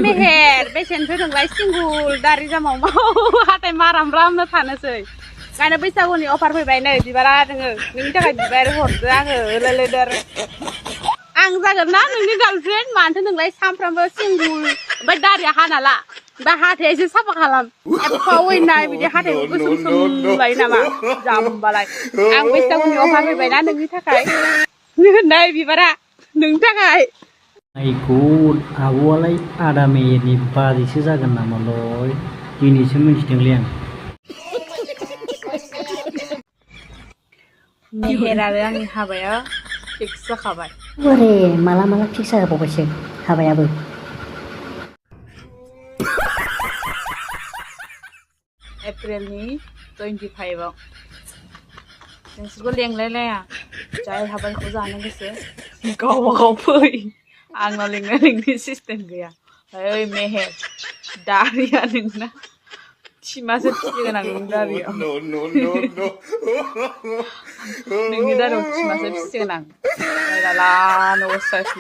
मेहेर बेसेनसो नोंलाय सिंगुल दारि जामाव हाथाय माराम रामनो थानोसै गायनो बैसागुनि अफार फैबाय नै बिबारा नोङो नोंनि थाखाय बिबार हरदो आङो लोलोदर आं जागोन ना नोंनि गार्लफ्रेन्ड मानोथो नोंलाय सानफ्रामबो सिंगुल ओमफ्राय दारिया हाना ला बा हाथाया एसे साफा खालाम एफा वैनाय बिदि हाथायखौ गोसोम सोम लायो नामा जाम्बालाय आं बैसागुनि अफार फैबायना नोंनि थाखाय नै बिबारा नोंनि थाखाय आइखौ आब'आलाय आदा मेहेरनि बाजैसो जागोन नामालय दिनैसो मिथिदोंलै आं मेहेर आरो आंनि हाबाया फिक्स जाखाबाय बोरे माला माला फिक्स जाबावबायसो हाबायाबो एप्रिलनि 25आव नोंसोरखौ लेंलायलाया जाय हाबाखौ जानो गोसो गावबा गाव फै आंनाव लिंनो सिस्टेम गैया ओइ मेहेर दारिया नोंना थिमासो फिसिगोन आं नोंनि दारियाव नोंनि दारियाव थिमासो फिसिगोन आं ला न' साइस